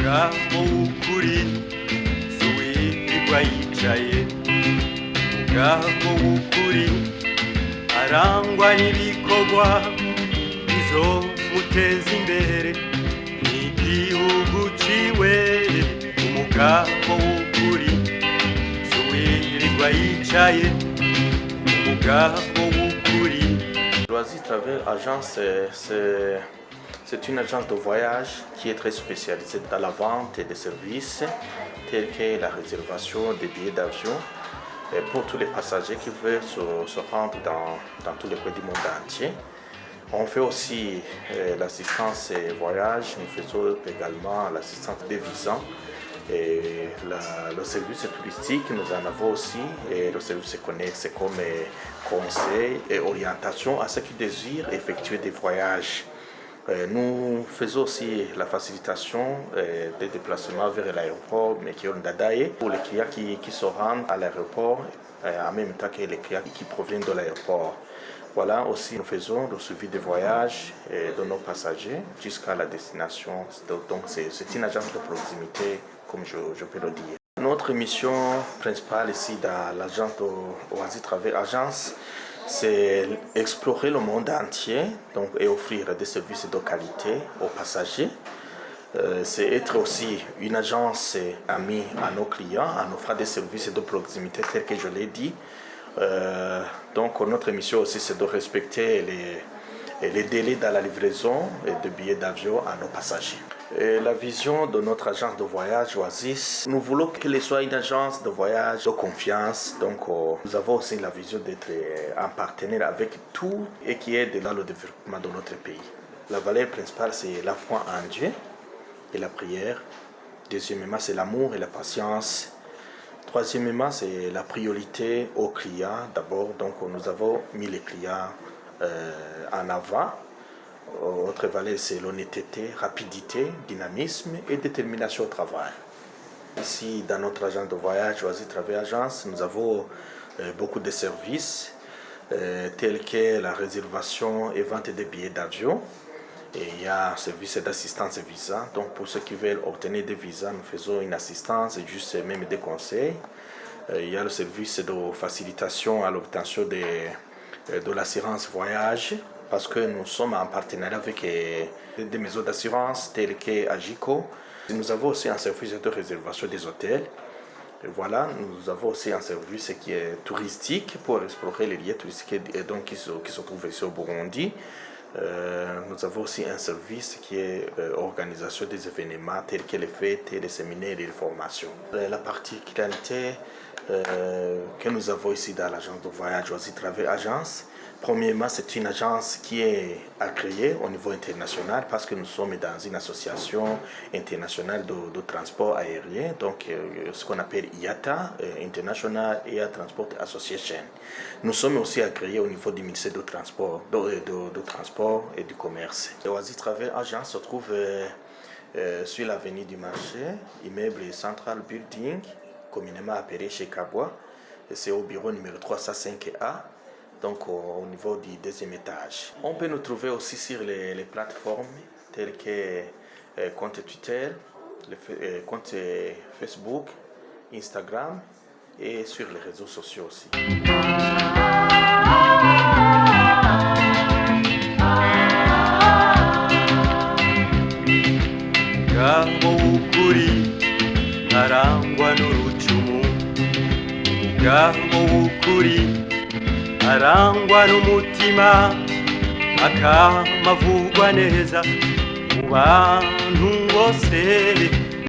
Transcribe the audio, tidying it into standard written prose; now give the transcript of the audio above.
umugabo w'ukuri si uwirirwa yicaye, umugabo w'ukuri arangwa n'ibikorwa bizomuteza imbere n'igihugu ciwe. Umugabo w'ukuri si uwirirwa yicaye, umugabo w'ukuri. Loisirs Travel Agence, c'est une agence de voyage qui est très spécialisée dans la vente des services tels que la réservation des billets d'avion pour tous les passagers qui veulent se rendre dans tous les pays du monde entier. On fait aussi l'assistance voyage, nous faisons également l'assistance des visas et le service touristique, nous en avons aussi, et le service connexe comme conseil et orientation à ceux qui désirent effectuer des voyages. Nous faisons aussi la facilitation des déplacements vers l'aéroport Mekéon Dadaye pour les clients qui se rendent à l'aéroport en même temps que les clients qui proviennent de l'aéroport. Voilà, aussi nous faisons le suivi des voyages de nos passagers jusqu'à la destination. Donc c'est une agence de proximité, comme je peux le dire. Notre mission principale ici dans l'agence de Loisirs Travel Agence, c'est explorer le monde entier et offrir des services de qualité aux passagers. C'est être aussi une agence amie à nos clients en offrant des services de proximité tels que je l'ai dit. Donc notre mission aussi c'est de respecter les délais dans la livraison de billets d'avion à nos passagers. Et la vision de notre agence de voyage Oasis, nous voulons qu'elle soit une agence de voyage de confiance. Donc nous avons aussi la vision d'être en partenaire avec tout et qui aide dans le développement de notre pays. La valeur principale c'est la foi en Dieu et la prière. Deuxièmement c'est l'amour et la patience. Troisièmement, c'est la priorité aux clients. D'abord, donc nous avons mis les clients en avant. Autre valeur, c'est l'honnêteté, rapidité, dynamisme et détermination au travail. Ici, dans notre agence de voyage, Loisirs Travel Agence, nous avons beaucoup de services tels que la réservation et vente des billets d'avion. Et il y a un service d'assistance visa. Donc pour ceux qui veulent obtenir des visas, nous faisons une assistance et juste même des conseils. Il y a le service de facilitation à l'obtention de l'assurance voyage parce que nous sommes en partenariat avec des maisons d'assurance telles que Agico. Nous avons aussi un service de réservation des hôtels. Et voilà, nous avons aussi un service qui est touristique pour explorer les lieux touristiques et donc qui se trouvent ici au Burundi. Nous avons aussi un service qui est organisation des événements tels que les fêtes, les séminaires et les formations. La particularité que nous avons ici dans l'agence de voyage Loisirs Travel Agence, premièrement, c'est une agence qui est agréée au niveau international parce que nous sommes dans une association internationale de transport aérien, donc ce qu'on appelle IATA, International Air Transport Association. Nous sommes aussi agréés au niveau du ministère du Transport, de Transport et du Commerce. Loisirs Travel Agence se trouve sur l'avenue du Marché, immeuble Central Building, communément appelé chez Kabwa. C'est au bureau numéro 305A. Donc au niveau du deuxième étage. On peut nous trouver aussi sur les plateformes telles que compte Twitter, compte Facebook, Instagram et sur les réseaux sociaux aussi. Umugabo w'ukuri arangwa n'urucumu, umugabo w'ukuri arangwa n'umutima, akamavugwa neza mu bantu bose.